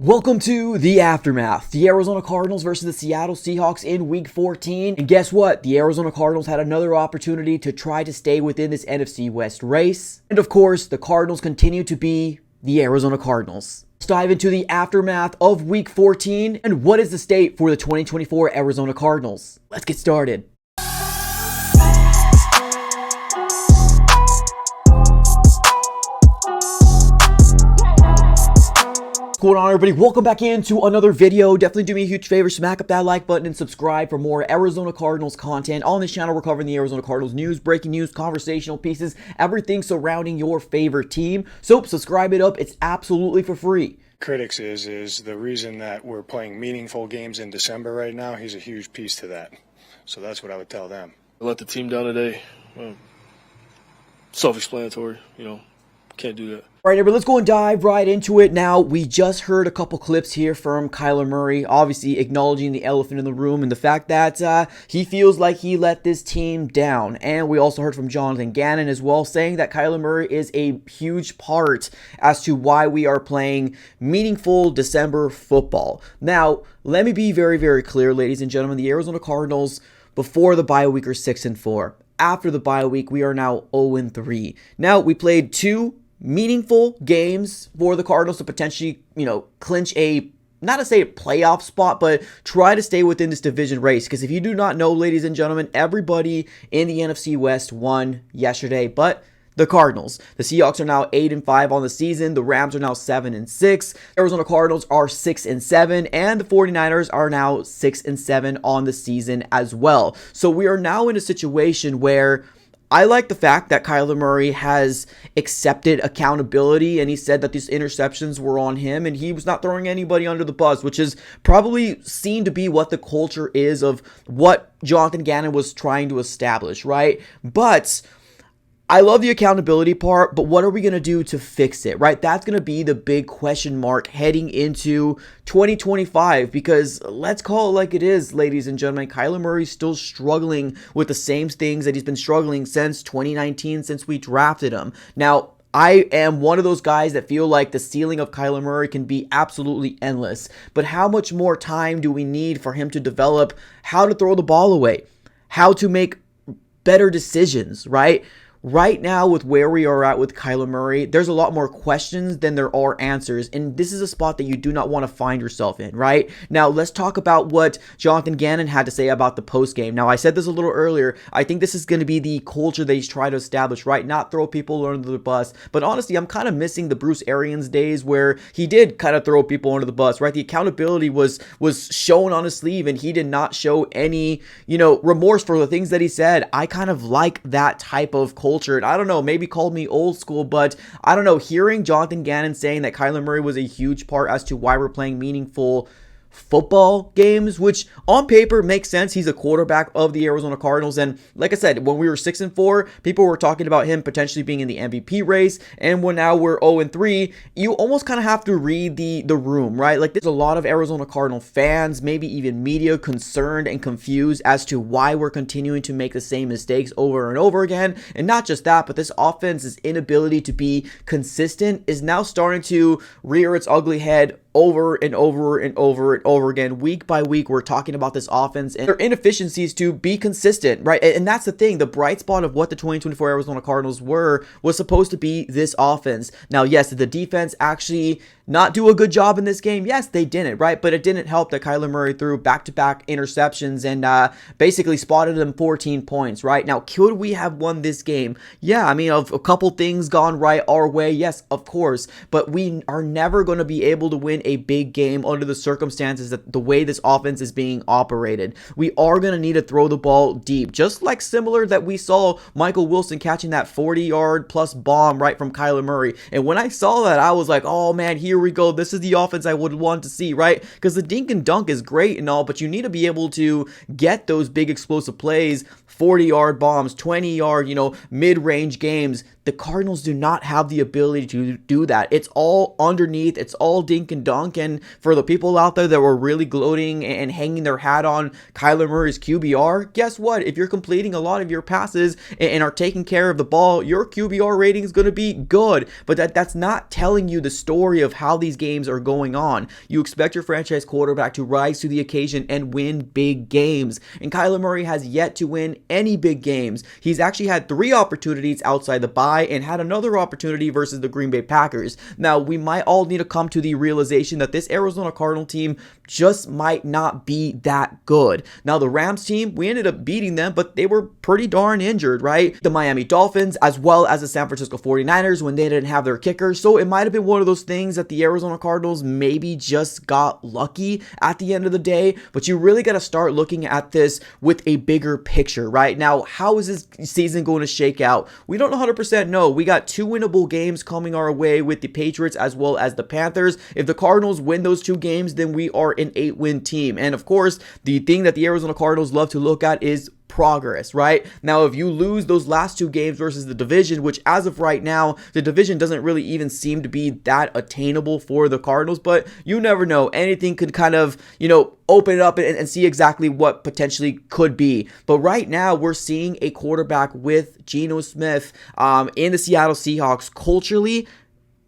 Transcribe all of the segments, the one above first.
Welcome to the aftermath. The Arizona Cardinals versus the Seattle Seahawks in Week 14. And guess what? The Arizona Cardinals had another opportunity to try to stay within this NFC West race. And of course, the Cardinals continue to be the Arizona Cardinals. Let's dive into the aftermath of Week 14 and what is the state for the 2024 Arizona Cardinals. Let's get started. What's going on, everybody? Welcome back into another video. Definitely do me a huge favor, smack up that like button and subscribe for more Arizona Cardinals content. On this channel, we're covering the Arizona Cardinals news, breaking news, conversational pieces, everything surrounding your favorite team. So subscribe it up. It's absolutely for free. Critics is the reason that we're playing meaningful games in December right now. He's a huge piece to that. So that's what I would tell them. I let the team down today. Self-explanatory, can't do that. All right, everybody, let's go and dive right into it. Now, we just heard a couple clips here from Kyler Murray, obviously acknowledging the elephant in the room and the fact that he feels like he let this team down. And we also heard from Jonathan Gannon as well, saying that Kyler Murray is a huge part as to why we are playing meaningful December football. Now, let me be very, very clear, ladies and gentlemen. The Arizona Cardinals, before the bye week, are 6-4. After the bye week, we are now 0-3. Now, we played two meaningful games for the Cardinals to potentially, clinch not to say a playoff spot, but try to stay within this division race. Because if you do not know, ladies and gentlemen, everybody in the NFC West won yesterday, but the Cardinals. The Seahawks are now 8-5 on the season. The Rams are now 7-6. Arizona Cardinals are 6-7, and the 49ers are now 6-7 on the season as well. So we are now in a situation where I like the fact that Kyler Murray has accepted accountability, and he said that these interceptions were on him and he was not throwing anybody under the bus, which is probably seen to be what the culture is of what Jonathan Gannon was trying to establish, right? But I love the accountability part, but what are we going to do to fix it, right? That's going to be the big question mark heading into 2025, because let's call it like it is, ladies and gentlemen. Kyler Murray's still struggling with the same things that he's been struggling since 2019, since we drafted him. Now, I am one of those guys that feel like the ceiling of Kyler Murray can be absolutely endless, but how much more time do we need for him to develop how to throw the ball away, how to make better decisions, right? Right now, with where we are at with Kyler Murray, there's a lot more questions than there are answers, and this is a spot that you do not want to find yourself in, right? Now, let's talk about what Jonathan Gannon had to say about the postgame. Now, I said this a little earlier. I think this is going to be the culture that he's trying to establish, right? Not throw people under the bus, but honestly, I'm kind of missing the Bruce Arians days where he did kind of throw people under the bus, right? The accountability was shown on his sleeve, and he did not show any, remorse for the things that he said. I kind of like that type of culture. And I don't know, maybe called me old school, but I don't know, hearing Jonathan Gannon saying that Kyler Murray was a huge part as to why we're playing meaningful football games, which on paper makes sense. He's a quarterback of the Arizona Cardinals, and like I said, when we were 6-4, people were talking about him potentially being in the MVP race, and when now we're 0-3, you almost kind of have to read the room, right? Like, there's a lot of Arizona Cardinal fans, maybe even media, concerned and confused as to why we're continuing to make the same mistakes over and over again. And not just that, but this offense's inability to be consistent is now starting to rear its ugly head over and over and over and over again. Week by week, we're talking about this offense and their inefficiencies to be consistent, right? And that's the thing. The bright spot of what the 2024 Arizona Cardinals was supposed to be this offense. Now, yes, did the defense actually not do a good job in this game? Yes, they didn't, right? But it didn't help that Kyler Murray threw back-to-back interceptions and basically spotted them 14 points, right? Now, could we have won this game? Yeah, I mean, of a couple things gone right our way, yes, of course. But we are never going to be able to win a big game under the circumstances that the way this offense is being operated. We are going to need to throw the ball deep, just like similar that we saw Michael Wilson catching that 40-yard plus bomb right from Kyler Murray. And when I saw that, I was like, oh man, here we go. This is the offense I would want to see, right? Because the dink and dunk is great and all, but you need to be able to get those big explosive plays, 40-yard bombs, 20-yard, mid-range games. The Cardinals do not have the ability to do that. It's all underneath. It's all dink and dunk. And for the people out there that were really gloating and hanging their hat on Kyler Murray's QBR, guess what? If you're completing a lot of your passes and are taking care of the ball, your QBR rating is going to be good. But that's not telling you the story of how these games are going on. You expect your franchise quarterback to rise to the occasion and win big games. And Kyler Murray has yet to win any big games. He's actually had 3 opportunities outside the bye and had another opportunity versus the Green Bay Packers. Now, we might all need to come to the realization that this Arizona Cardinal team just might not be that good. Now, the Rams team, we ended up beating them, but they were pretty darn injured, right? The Miami Dolphins, as well as the San Francisco 49ers when they didn't have their kicker. So it might have been one of those things that the Arizona Cardinals maybe just got lucky at the end of the day. But you really got to start looking at this with a bigger picture, right? Now, how is this season going to shake out? We don't 100% know. We got 2 winnable games coming our way with the Patriots as well as the Panthers. If the Cardinals win those 2 games, then we are an 8-win team. And of course, the thing that the Arizona Cardinals love to look at is progress, right? Now, if you lose those last 2 games versus the division, which as of right now, the division doesn't really even seem to be that attainable for the Cardinals, but you never know. Anything could kind of, open it up and see exactly what potentially could be. But right now, we're seeing a quarterback with Geno Smith in the Seattle Seahawks. Culturally,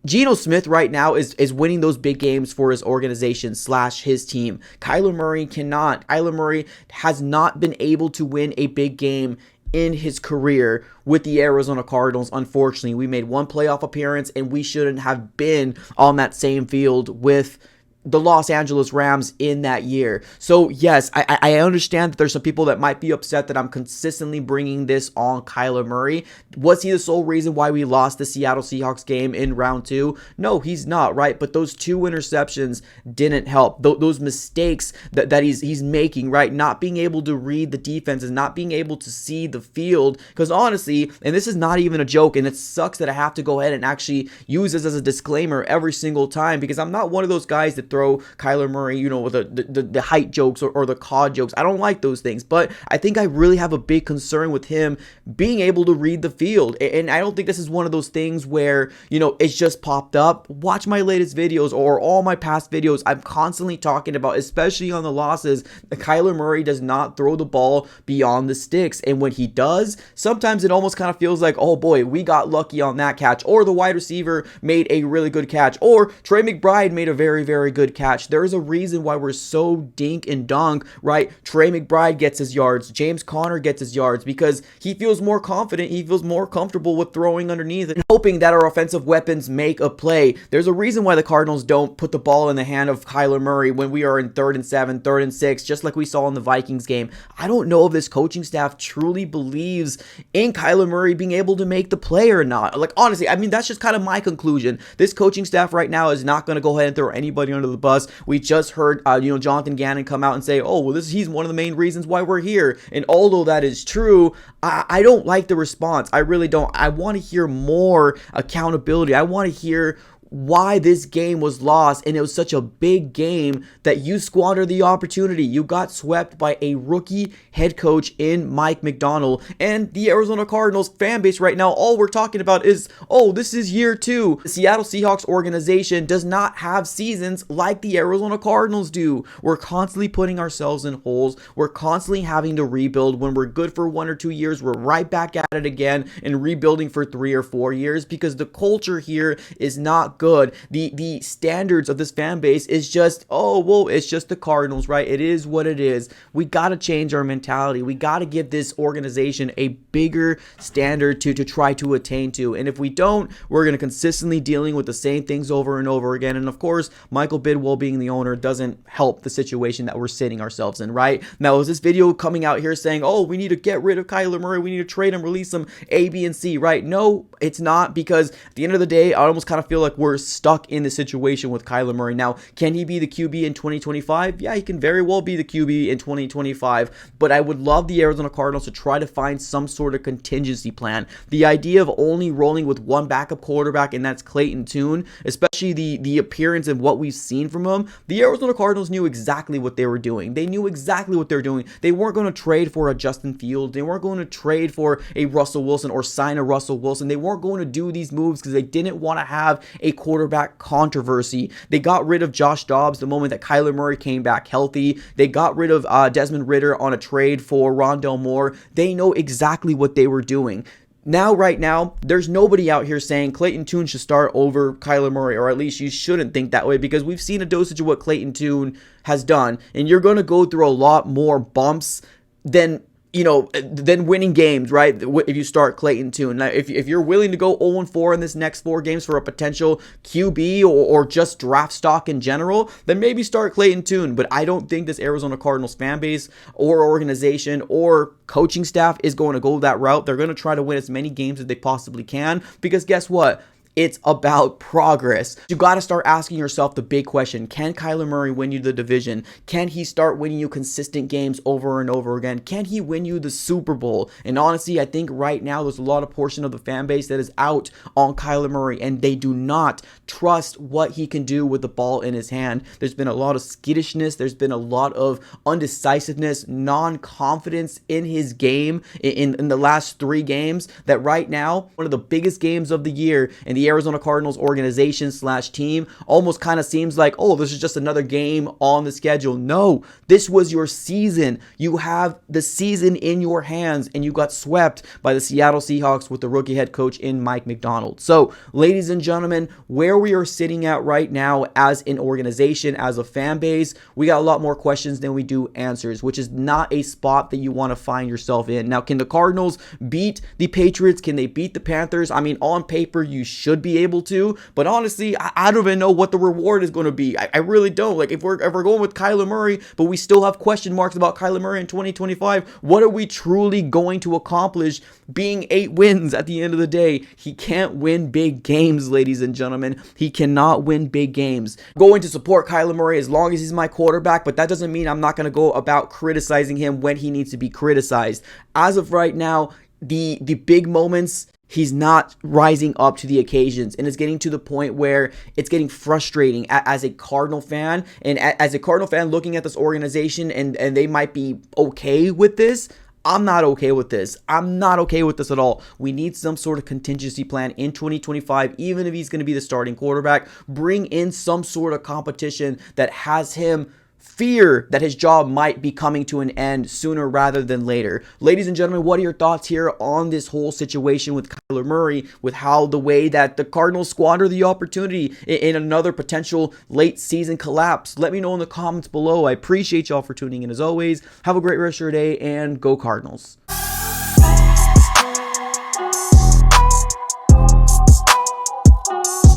Geno Smith right now is winning those big games for his organization / his team. Kyler Murray cannot. Kyler Murray has not been able to win a big game in his career with the Arizona Cardinals. Unfortunately, we made 1 playoff appearance and we shouldn't have been on that same field with the Los Angeles Rams in that year. So yes, I understand that there's some people that might be upset that I'm consistently bringing this on Kyler Murray. Was he the sole reason why we lost the Seattle Seahawks game in round 2? No, he's not, right? But those 2 interceptions didn't help. Those mistakes that he's making, right? Not being able to read the defenses, not being able to see the field. Because honestly, and this is not even a joke, and it sucks that I have to go ahead and actually use this as a disclaimer every single time, because I'm not one of those guys that throw Kyler Murray, with the height jokes or the COD jokes. I don't like those things, but I think I really have a big concern with him being able to read the field. And I don't think this is one of those things where, it's just popped up. Watch my latest videos or all my past videos. I'm constantly talking about, especially on the losses, that Kyler Murray does not throw the ball beyond the sticks. And when he does, sometimes it almost kind of feels like, oh boy, we got lucky on that catch, or the wide receiver made a really good catch, or Trey McBride made a very, very good catch. There is a reason why we're so dink and dunk, right? Trey McBride gets his yards. James Conner gets his yards because he feels more confident. He feels more comfortable with throwing underneath and hoping that our offensive weapons make a play. There's a reason why the Cardinals don't put the ball in the hand of Kyler Murray when we are in 3rd and 7, 3rd and 6, just like we saw in the Vikings game. I don't know if this coaching staff truly believes in Kyler Murray being able to make the play or not. Like, honestly, that's just kind of my conclusion. This coaching staff right now is not going to go ahead and throw anybody under the bus. We just heard, Jonathan Gannon come out and say, oh, well, he's one of the main reasons why we're here. And although that is true, I don't like the response. I really don't. I want to hear more accountability. I want to hear why this game was lost, and it was such a big game that you squandered the opportunity. You got swept by a rookie head coach in Mike Macdonald, and the Arizona Cardinals fan base right now, all we're talking about is, oh, this is year 2. The Seattle Seahawks organization does not have seasons like the Arizona Cardinals do. We're constantly putting ourselves in holes. We're constantly having to rebuild. When we're good for 1 or 2 years, we're right back at it again and rebuilding for 3 or 4 years, because the culture here is not good. The standards of this fan base is just, oh, well, it's just the Cardinals, right? It is what it is. We got to change our mentality. We got to give this organization a bigger standard to try to attain to. And if we don't, we're going to consistently dealing with the same things over and over again. And of course, Michael Bidwell being the owner doesn't help the situation that we're sitting ourselves in, right? Now, is this video coming out here saying, oh, we need to get rid of Kyler Murray, we need to trade him, release him, A, B, and C, right? No, it's not, because at the end of the day, I almost kind of feel like we're we're stuck in the situation with Kyler Murray. Now, can he be the QB in 2025? Yeah, he can very well be the QB in 2025, but I would love the Arizona Cardinals to try to find some sort of contingency plan. The idea of only rolling with one backup quarterback, and that's Clayton Tune, especially the appearance and what we've seen from him, the Arizona Cardinals knew exactly what they were doing. They knew exactly what they're doing. They weren't going to trade for a Justin Fields. They weren't going to trade for a Russell Wilson or sign a Russell Wilson. They weren't going to do these moves because they didn't want to have a quarterback controversy. They got rid of Josh Dobbs the moment that Kyler Murray came back healthy. They got rid of Desmond Ridder on a trade for Rondale Moore. They know exactly what they were doing. Now, right now, there's nobody out here saying Clayton Tune should start over Kyler Murray, or at least you shouldn't think that way, because we've seen a dosage of what Clayton Tune has done, and you're going to go through a lot more bumps than winning games, right? If you start Clayton Tune. Now, if you're willing to go 0-4 in this next 4 games for a potential QB or just draft stock in general, then maybe start Clayton Tune. But I don't think this Arizona Cardinals fan base or organization or coaching staff is going to go that route. They're going to try to win as many games as they possibly can, because guess what? It's about progress. You got to start asking yourself the big question. Can Kyler Murray win you the division? Can he start winning you consistent games over and over again? Can he win you the Super Bowl? And honestly, I think right now there's a lot of portion of the fan base that is out on Kyler Murray, and they do not trust what he can do with the ball in his hand. There's been a lot of skittishness. There's been a lot of undecisiveness, non-confidence in his game in the last 3 games, that right now, one of the biggest games of the year, and the Arizona Cardinals organization / team almost kind of seems like, oh, this is just another game on the schedule. No, this was your season. You have the season in your hands, and you got swept by the Seattle Seahawks with the rookie head coach in Mike McDonald. So, ladies and gentlemen, where we are sitting at right now as an organization, as a fan base, we got a lot more questions than we do answers, which is not a spot that you want to find yourself in. Now, can the Cardinals beat the Patriots? Can they beat the Panthers? I mean, on paper, you should be able to, but honestly, I don't even know what the reward is going to be. I really don't. Like, if we're going with Kyler Murray, but we still have question marks about Kyler Murray in 2025, what are we truly going to accomplish being 8 wins at the end of the day? He can't win big games, ladies and gentlemen. He cannot win big games. I'm going to support Kyler Murray as long as he's my quarterback, but that doesn't mean I'm not going to go about criticizing him when he needs to be criticized. As of right now, the big moments, he's not rising up to the occasions, and it's getting to the point where it's getting frustrating as a Cardinal fan, and as a Cardinal fan looking at this organization, and they might be okay with this. I'm not okay with this. I'm not okay with this at all. We need some sort of contingency plan in 2025, even if he's going to be the starting quarterback. Bring in some sort of competition that has him fear that his job might be coming to an end sooner rather than later. Ladies and gentlemen, what are your thoughts here on this whole situation with Kyler Murray, with how the way that the Cardinals squander the opportunity in another potential late season collapse? Let me know in the comments below. I appreciate y'all for tuning in as always. Have a great rest of your day, and go Cardinals.